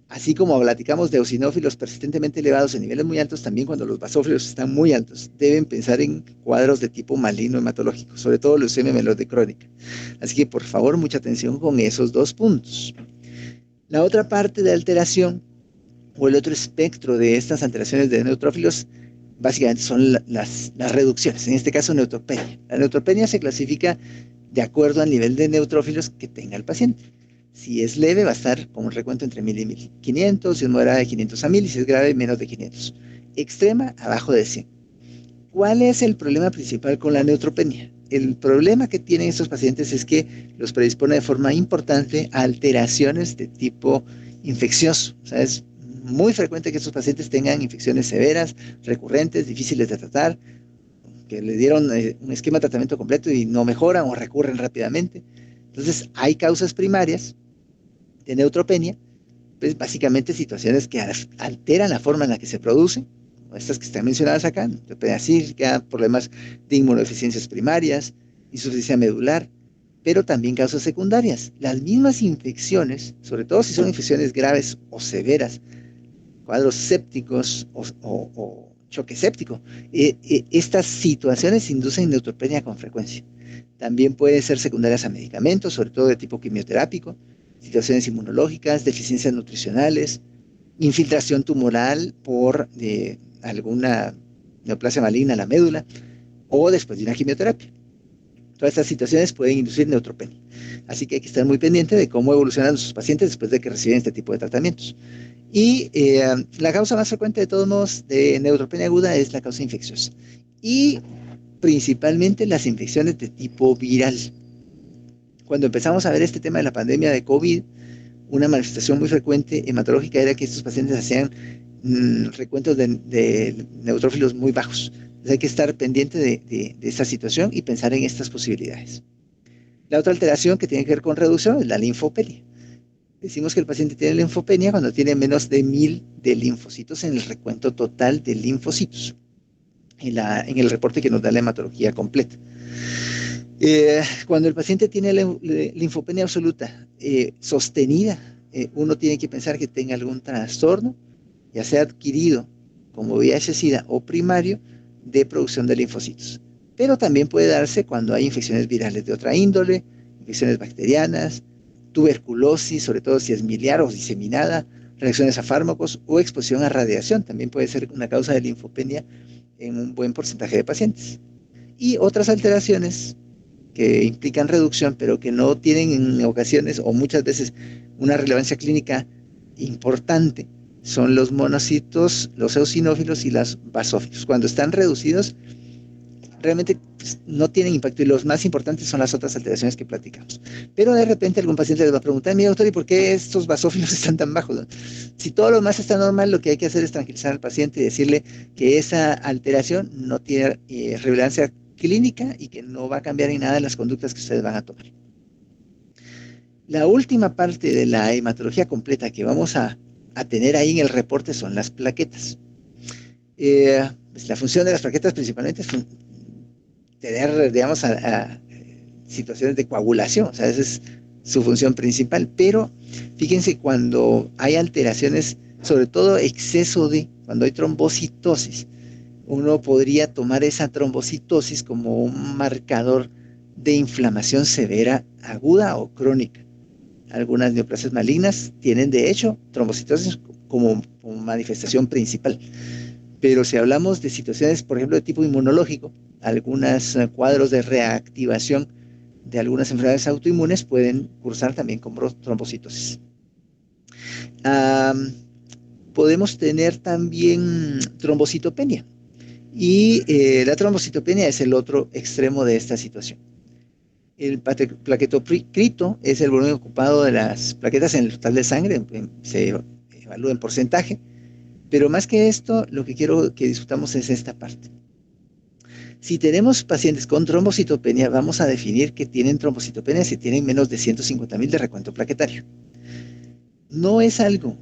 así como platicamos de eosinófilos persistentemente elevados en niveles muy altos, también cuando los basófilos están muy altos, deben pensar en cuadros de tipo maligno hematológico, sobre todo leucemia mieloide crónica. Así que por favor, mucha atención con esos dos puntos. La otra parte de alteración o el otro espectro de estas alteraciones de neutrófilos básicamente son las reducciones, en este caso neutropenia. La neutropenia se clasifica de acuerdo al nivel de neutrófilos que tenga el paciente. Si es leve va a estar con un recuento entre 1000 y 1500, si es moderada de 500 a 1000 y si es grave menos de 500. Extrema abajo de 100. ¿Cuál es el problema principal con la neutropenia? El problema que tienen estos pacientes es que los predispone de forma importante a alteraciones de tipo infeccioso. O sea, es muy frecuente que estos pacientes tengan infecciones severas, recurrentes, difíciles de tratar, que le dieron un esquema de tratamiento completo y no mejoran o recurren rápidamente. Entonces, hay causas primarias de neutropenia, pues básicamente situaciones que alteran la forma en la que se produce, estas que están mencionadas acá, neutropenia cíclica, problemas de inmunodeficiencias primarias, insuficiencia medular, pero también causas secundarias. Las mismas infecciones, sobre todo si son infecciones graves o severas, cuadros sépticos o choque séptico, estas situaciones inducen neutropenia con frecuencia. También pueden ser secundarias a medicamentos, sobre todo de tipo quimioterápico, situaciones inmunológicas, deficiencias nutricionales, infiltración tumoral por alguna neoplasia maligna en la médula o después de una quimioterapia. Todas estas situaciones pueden inducir neutropenia. Así que hay que estar muy pendiente de cómo evolucionan sus pacientes después de que reciben este tipo de tratamientos. Y la causa más frecuente de todos modos de neutropenia aguda es la causa infecciosa. Y principalmente las infecciones de tipo viral. Cuando empezamos a ver este tema de la pandemia de COVID, una manifestación muy frecuente hematológica era que estos pacientes hacían recuentos de neutrófilos muy bajos. Entonces hay que estar pendiente de esta situación y pensar en estas posibilidades. La otra alteración que tiene que ver con reducción es la linfopenia. Decimos que el paciente tiene linfopenia cuando tiene menos de 1000 de linfocitos en el recuento total de linfocitos, en el reporte que nos da la hematología completa. Cuando el paciente tiene linfopenia absoluta sostenida, uno tiene que pensar que tenga algún trastorno, ya sea adquirido como VIH-Sida o primario, de producción de linfocitos. Pero también puede darse cuando hay infecciones virales de otra índole, infecciones bacterianas, tuberculosis, sobre todo si es miliar o diseminada, reacciones a fármacos o exposición a radiación. También puede ser una causa de linfopenia en un buen porcentaje de pacientes. Y otras alteraciones que implican reducción, pero que no tienen en ocasiones o muchas veces una relevancia clínica importante, son los monocitos, los eosinófilos y los basófilos. Cuando están reducidos, realmente pues, no tienen impacto, y los más importantes son las otras alteraciones que platicamos. Pero de repente algún paciente les va a preguntar: mira, doctor, ¿y por qué estos basófilos están tan bajos? Si todo lo demás está normal, lo que hay que hacer es tranquilizar al paciente y decirle que esa alteración no tiene relevancia clínica y que no va a cambiar en nada las conductas que ustedes van a tomar. La última parte de la hematología completa que vamos a tener ahí en el reporte son las plaquetas. Pues la función de las plaquetas principalmente es tener, digamos, a situaciones de coagulación, o sea, esa es su función principal. Pero fíjense, cuando hay alteraciones, sobre todo exceso cuando hay trombocitosis, uno podría tomar esa trombocitosis como un marcador de inflamación severa, aguda o crónica. Algunas neoplasias malignas tienen, de hecho, trombocitosis como manifestación principal. Pero si hablamos de situaciones, por ejemplo, de tipo inmunológico, algunos cuadros de reactivación de algunas enfermedades autoinmunes pueden cursar también con trombocitosis. Podemos tener también trombocitopenia. Y la trombocitopenia es el otro extremo de esta situación. El plaquetocrito es el volumen ocupado de las plaquetas en el total de sangre, se evalúa en porcentaje, pero más que esto, lo que quiero que discutamos es esta parte. Si tenemos pacientes con trombocitopenia, vamos a definir que tienen trombocitopenia si tienen menos de 150,000 de recuento plaquetario. No es algo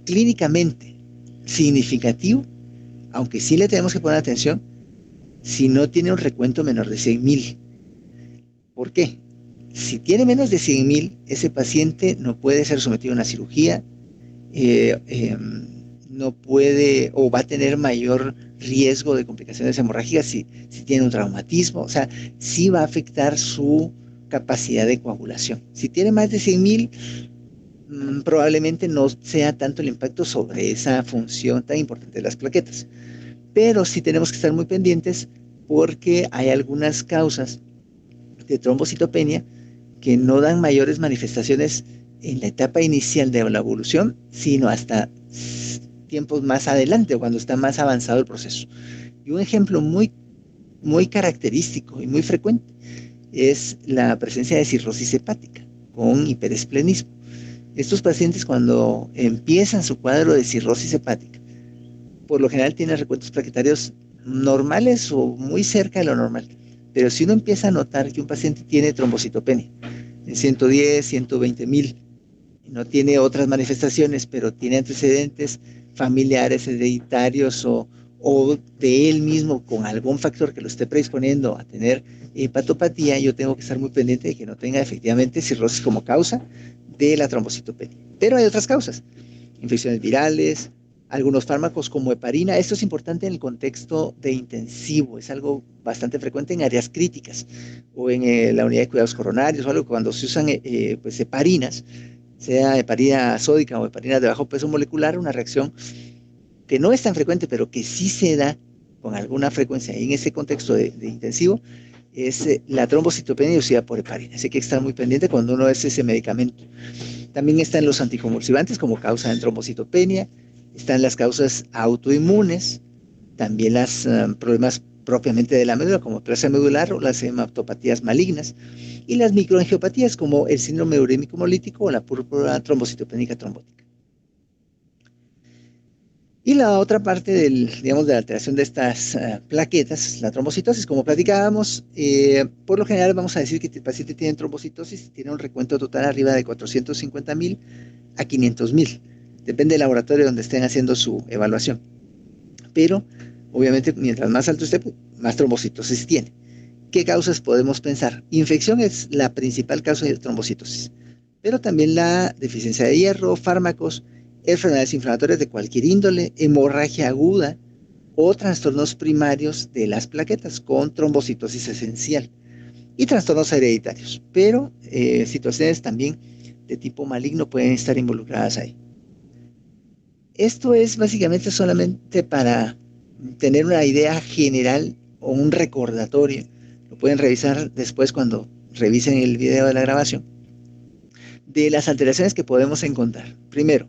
clínicamente significativo, aunque sí le tenemos que poner atención, si no tiene un recuento menor de 100,000. ¿Por qué? Si tiene menos de 100,000, ese paciente no puede ser sometido a una cirugía, no puede o va a tener mayor riesgo de complicaciones hemorrágicas si tiene un traumatismo, o sea, sí va a afectar su capacidad de coagulación. Si tiene más de 100,000, probablemente no sea tanto el impacto sobre esa función tan importante de las plaquetas. Pero sí tenemos que estar muy pendientes porque hay algunas causas de trombocitopenia que no dan mayores manifestaciones en la etapa inicial de la evolución, sino hasta tiempos más adelante, o cuando está más avanzado el proceso. Y un ejemplo muy, muy característico y muy frecuente es la presencia de cirrosis hepática con hiperesplenismo. Estos pacientes, cuando empiezan su cuadro de cirrosis hepática, por lo general tienen recuentos plaquetarios normales o muy cerca de lo normal. Pero si uno empieza a notar que un paciente tiene trombocitopenia en 110, 120,000, no tiene otras manifestaciones, pero tiene antecedentes familiares, hereditarios o de él mismo con algún factor que lo esté predisponiendo a tener hepatopatía, yo tengo que estar muy pendiente de que no tenga efectivamente cirrosis como causa de la trombocitopenia. Pero hay otras causas: infecciones virales, algunos fármacos como heparina. Esto es importante en el contexto de intensivo, es algo bastante frecuente en áreas críticas o en la unidad de cuidados coronarios o algo. Cuando se usan pues heparinas, sea heparina sódica o heparina de bajo peso molecular, una reacción que no es tan frecuente, pero que sí se da con alguna frecuencia en ese contexto de intensivo, es la trombocitopenia inducida por heparina. Así que hay que estar muy pendiente cuando uno es ese medicamento. También están los anticonvulsivantes como causa de trombocitopenia, están las causas autoinmunes, también los problemas propiamente de la médula, como plasia medular o las hematopatías malignas, y las microangiopatías, como el síndrome urémico hemolítico o la púrpura trombocitopénica trombótica. Y la otra parte de la alteración de estas plaquetas, la trombocitosis, como platicábamos, por lo general vamos a decir que el paciente tiene trombocitosis y tiene un recuento total arriba de 450,000 a 500,000. Depende del laboratorio donde estén haciendo su evaluación. Pero, obviamente, mientras más alto esté, más trombocitosis tiene. ¿Qué causas podemos pensar? Infección es la principal causa de trombocitosis, pero también la deficiencia de hierro, fármacos, enfermedades inflamatorias de cualquier índole, hemorragia aguda o trastornos primarios de las plaquetas con trombocitosis esencial y trastornos hereditarios, pero situaciones también de tipo maligno pueden estar involucradas ahí. Esto es básicamente solamente para tener una idea general o un recordatorio. Lo pueden revisar después cuando revisen el video de la grabación, de las alteraciones que podemos encontrar. Primero,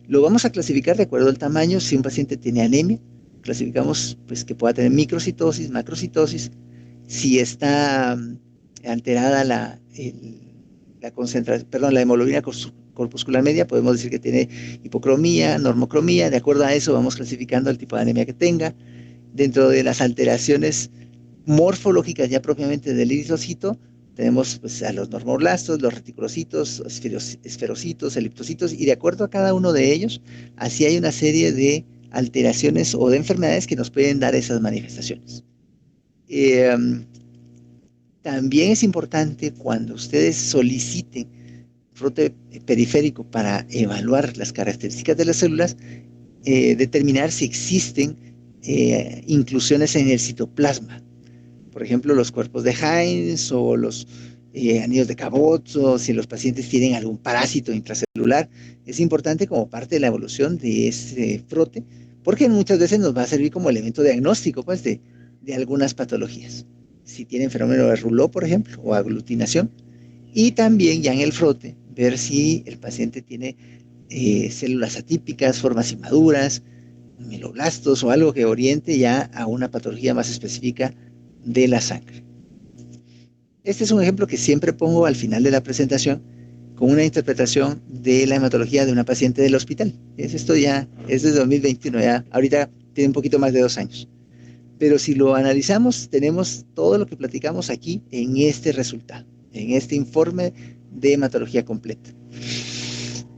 lo vamos a clasificar de acuerdo al tamaño. Si un paciente tiene anemia, clasificamos pues, que pueda tener microcitosis, macrocitosis. Si está alterada la hemoglobina corpuscular media, podemos decir que tiene hipocromía, normocromía. De acuerdo a eso vamos clasificando el tipo de anemia que tenga. Dentro de las alteraciones morfológicas ya propiamente del eritrocito, tenemos pues, a los normoblastos, los reticulocitos, esferocitos, eliptocitos, y de acuerdo a cada uno de ellos, así hay una serie de alteraciones o de enfermedades que nos pueden dar esas manifestaciones. También es importante cuando ustedes soliciten frote periférico para evaluar las características de las células, determinar si existen inclusiones en el citoplasma. Por ejemplo, los cuerpos de Heinz o los anillos de Cabot, o si los pacientes tienen algún parásito intracelular. Es importante como parte de la evolución de ese frote, porque muchas veces nos va a servir como elemento diagnóstico pues, de algunas patologías. Si tienen fenómeno de Rouleau, por ejemplo, o aglutinación. Y también ya en el frote, ver si el paciente tiene células atípicas, formas inmaduras, mieloblastos o algo que oriente ya a una patología más específica de la sangre. Este es un ejemplo que siempre pongo al final de la presentación con una interpretación de la hematología de una paciente del hospital. Esto ya es de 2021, ya ahorita tiene un poquito más de 2 años. Pero si lo analizamos, tenemos todo lo que platicamos aquí en este resultado, en este informe de hematología completa.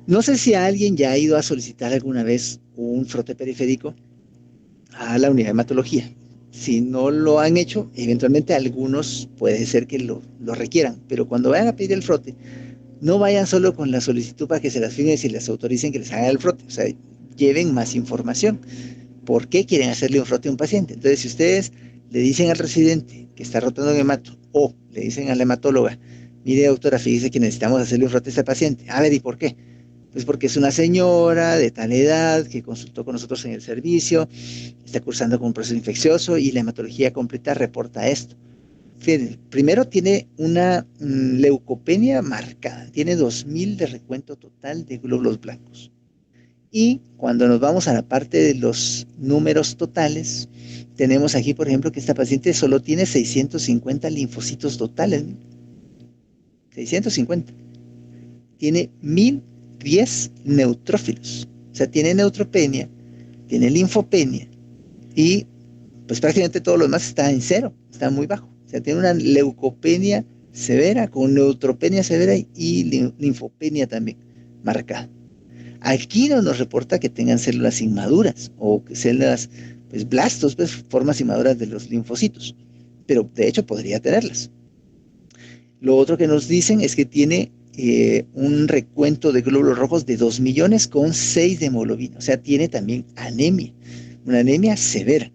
No sé si alguien ya ha ido a solicitar alguna vez un frote periférico a la unidad de hematología. Si no lo han hecho, eventualmente algunos puede ser que lo requieran, pero cuando vayan a pedir el frote, no vayan solo con la solicitud para que se las firmen y les autoricen que les hagan el frote, o sea, lleven más información. ¿Por qué quieren hacerle un frote a un paciente? Entonces, si ustedes le dicen al residente que está rotando en hemato, o le dicen a la hematóloga, mire doctora, fíjese que necesitamos hacerle un frote a este paciente. A ver, ¿y por qué? Pues porque es una señora de tal edad que consultó con nosotros en el servicio, está cursando con un proceso infeccioso y la hematología completa reporta esto. Fíjense, primero tiene una leucopenia marcada, tiene 2,000 de recuento total de glóbulos blancos. Y cuando nos vamos a la parte de los números totales, tenemos aquí, por ejemplo, que esta paciente solo tiene 650 linfocitos totales. 650. Tiene 1,010 neutrófilos. O sea, tiene neutropenia, tiene linfopenia y pues prácticamente todo lo demás está en cero, está muy bajo. O sea, tiene una leucopenia severa con neutropenia severa y linfopenia también marcada. Aquí no nos reporta que tengan células inmaduras o que células, pues blastos, pues formas inmaduras de los linfocitos, pero de hecho podría tenerlas. Lo otro que nos dicen es que tiene un recuento de glóbulos rojos de 2 millones con 6 de hemoglobina, o sea, tiene también anemia, una anemia severa.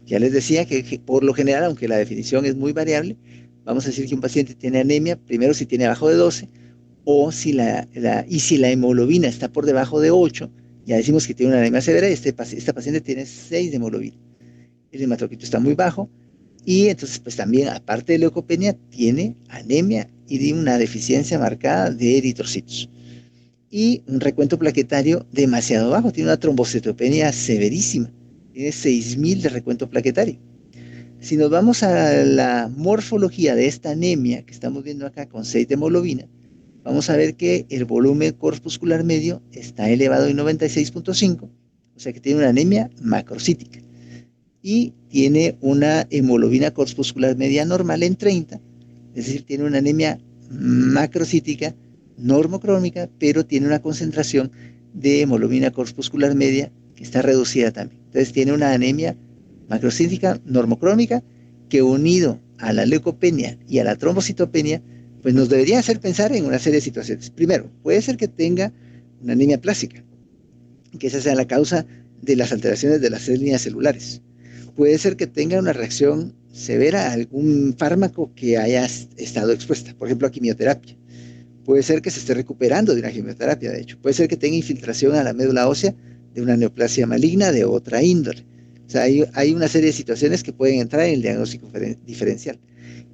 Ya les decía que por lo general, aunque la definición es muy variable, vamos a decir que un paciente tiene anemia, primero si tiene abajo de 12, o si la hemoglobina está por debajo de 8, ya decimos que tiene una anemia severa y esta paciente tiene 6 de hemoglobina. El hematocrito está muy bajo y entonces pues también aparte de leucopenia tiene anemia y una deficiencia marcada de eritrocitos. Y un recuento plaquetario demasiado bajo, tiene una trombocitopenia severísima, tiene 6,000 de recuento plaquetario. Si nos vamos a la morfología de esta anemia que estamos viendo acá con 6 de hemoglobina, vamos a ver que el volumen corpuscular medio está elevado en 96.5, o sea que tiene una anemia macrocítica, y tiene una hemoglobina corpuscular media normal en 30, es decir, tiene una anemia macrocítica normocrómica, pero tiene una concentración de hemoglobina corpuscular media que está reducida también. Entonces tiene una anemia macrocítica normocrómica que, unido a la leucopenia y a la trombocitopenia, pues nos debería hacer pensar en una serie de situaciones. Primero, puede ser que tenga una anemia plástica, que esa sea la causa de las alteraciones de las líneas celulares. Puede ser que tenga una reacción severa a algún fármaco que haya estado expuesta, por ejemplo a quimioterapia. Puede ser que se esté recuperando de una quimioterapia, de hecho. Puede ser que tenga infiltración a la médula ósea de una neoplasia maligna de otra índole. O sea, hay una serie de situaciones que pueden entrar en el diagnóstico diferencial.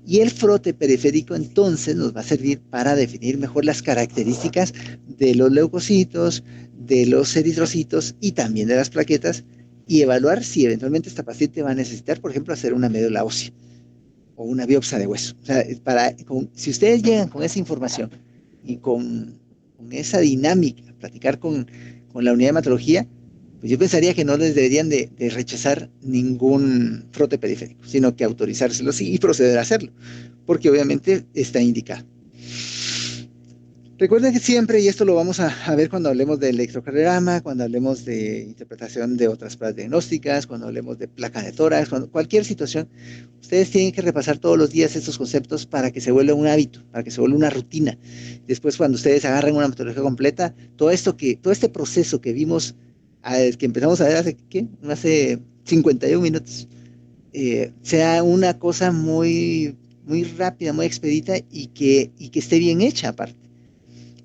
Y el frote periférico entonces nos va a servir para definir mejor las características de los leucocitos, de los eritrocitos y también de las plaquetas, y evaluar si eventualmente esta paciente va a necesitar, por ejemplo, hacer una médula ósea o una biopsia de hueso. O sea, si ustedes llegan con esa información y con esa dinámica, platicar con la unidad de hematología, pues yo pensaría que no les deberían de rechazar ningún frote periférico, sino que autorizárselos y proceder a hacerlo, porque obviamente está indicado. Recuerden que siempre, y esto lo vamos a ver cuando hablemos de electrocardiograma, cuando hablemos de interpretación de otras pruebas diagnósticas, cuando hablemos de placa de tórax, cualquier situación, ustedes tienen que repasar todos los días estos conceptos para que se vuelva un hábito, para que se vuelva una rutina. Después, cuando ustedes agarren una metodología completa, todo este proceso que vimos, que empezamos a ver hace 51 minutos, sea una cosa muy, muy rápida, muy expedita y que esté bien hecha aparte.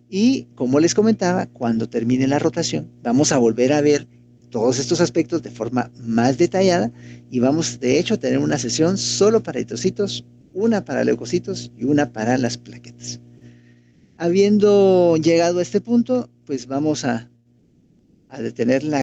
Y como les comentaba, cuando termine la rotación, vamos a volver a ver todos estos aspectos de forma más detallada y vamos de hecho a tener una sesión solo para eritrocitos, una para leucocitos y una para las plaquetas. Habiendo llegado a este punto, pues vamos a detener la